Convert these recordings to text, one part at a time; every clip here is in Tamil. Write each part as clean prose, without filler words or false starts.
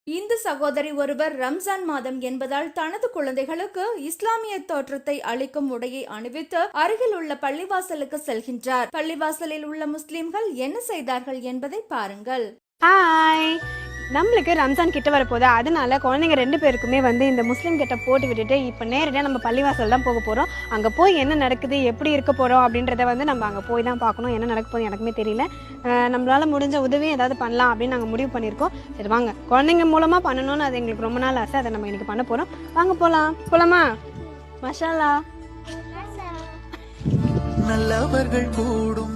இந்து சகோதரி ஒருவர் ரம்ஜான் மாதம் என்பதால் தனது குழந்தைகளுக்கு இஸ்லாமிய தோற்றத்தை அளிக்கும் உடையை அணிவித்து அருகில் உள்ள பள்ளிவாசலுக்கு செல்கின்றார். பள்ளிவாசலில் உள்ள முஸ்லிம்கள் என்ன செய்தார்கள் என்பதை பாருங்கள். ஹாய், நம்மளுக்கு ரம்ஜான் கிட்ட வரப்போகுது. அதனால குழந்தைங்க 2 பேருக்குமே இந்த முஸ்லீம் கிட்ட போட்டு விட்டுட்டு இப்போ நேரடியாக நம்ம பள்ளிவாசல் தான் போக போகிறோம். அங்கே போய் என்ன நடக்குது, எப்படி இருக்க போகிறோம் அப்படின்றத நம்ம அங்கே போய் தான் பார்க்கணும். என்ன நடக்க போகுது எனக்குமே தெரியல. நம்மளால் முடிஞ்ச உதவியும் ஏதாவது பண்ணலாம் அப்படின்னு நாங்கள் முடிவு பண்ணியிருக்கோம். சரி வாங்க, குழந்தைங்க மூலமாக பண்ணணும்னு அது எங்களுக்கு ரொம்ப நாள் ஆசை. அதை நம்ம இன்றைக்கி பண்ண போகிறோம். வாங்க போகலாமா? மஷாலா. நல்லவர்கள் கூடும்.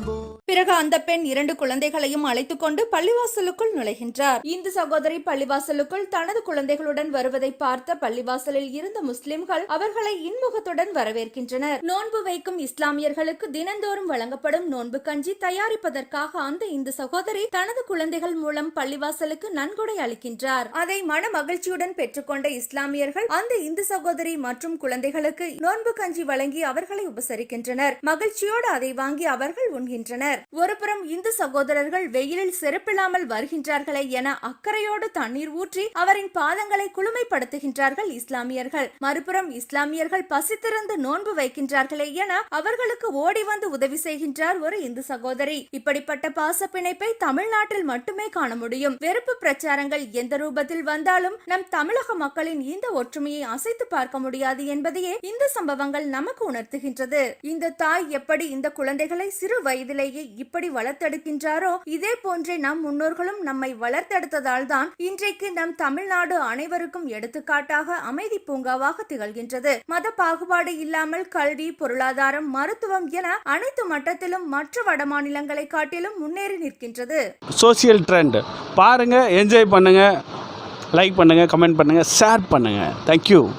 பிறகு அந்த பெண் 2 குழந்தைகளையும் அழைத்துக் கொண்டு பள்ளிவாசலுக்குள் நுழைகின்றார். இந்து சகோதரி பள்ளிவாசலுக்குள் தனது குழந்தைகளுடன் வருவதை பார்த்த பள்ளிவாசலில் இருந்த முஸ்லிம்கள் அவர்களை இன்முகத்துடன் வரவேற்கின்றனர். நோன்பு வைக்கும் இஸ்லாமியர்களுக்கு தினந்தோறும் வழங்கப்படும் நோன்பு கஞ்சி தயாரிப்பதற்காக அந்த இந்து சகோதரி தனது குழந்தைகள் மூலம் பள்ளிவாசலுக்கு நன்கொடை அளிக்கின்றார். அதை மன மகிழ்ச்சியுடன் பெற்றுக்கொண்ட இஸ்லாமியர்கள் அந்த இந்து சகோதரி மற்றும் குழந்தைகளுக்கு நோன்பு கஞ்சி வழங்கி அவர்களை உபசரிக்கின்றனர். மகிழ்ச்சியோடு அதை வாங்கி அவர்கள் உண்கின்றனர். ஒருபுறம் இந்து சகோதரர்கள் வெயிலில் செருப்பில்லாமல் வருகின்றார்களே என அக்கறையோடு தண்ணீர் ஊற்றி அவரின் பாதங்களை குளுமைப்படுத்துகின்றார்கள் இஸ்லாமியர்கள். மறுபுறம் இஸ்லாமியர்கள் பசித்திருந்து நோன்பு வைக்கின்றார்களே என அவர்களுக்கு ஓடி வந்து உதவி செய்கின்றார் ஒரு இந்து சகோதரி. இப்படிப்பட்ட பாச பிணைப்பை தமிழ்நாட்டில் மட்டுமே காண முடியும். வெறுப்பு பிரச்சாரங்கள் எந்த ரூபத்தில் வந்தாலும் நம் தமிழக மக்களின் இந்த ஒற்றுமையை அசைத்து பார்க்க முடியாது என்பதையே இந்த சம்பவங்கள் நமக்கு உணர்த்துகின்றது. இந்த தாய் எப்படி இந்த குழந்தைகளை சிறு வயதிலேயே இப்படி வளர்த்தெடுக்கின்றாரோ இதே போன்றே நம் முன்னோர்களும் நம்மை வளர்த்தெடுத்ததால் தான் இன்றைக்கு நம் தமிழ்நாடு அனைவருக்கும் எடுத்துக்காட்டாக அமைதி பூங்காவாக திகழ்கின்றது. மத பாகுபாடு இல்லாமல் கல்வி, பொருளாதாரம், மருத்துவம் என அனைத்து மட்டத்திலும் மற்ற வட மாநிலங்களை காட்டிலும் முன்னேறி நிற்கின்றது. சோசியல் ட்ரெண்ட் பாருங்க, என்ஜாய் பண்ணுங்க, லைக் பண்ணுங்க, கமெண்ட் பண்ணுங்க, ஷேர் பண்ணுங்க. தேங்க்யூ.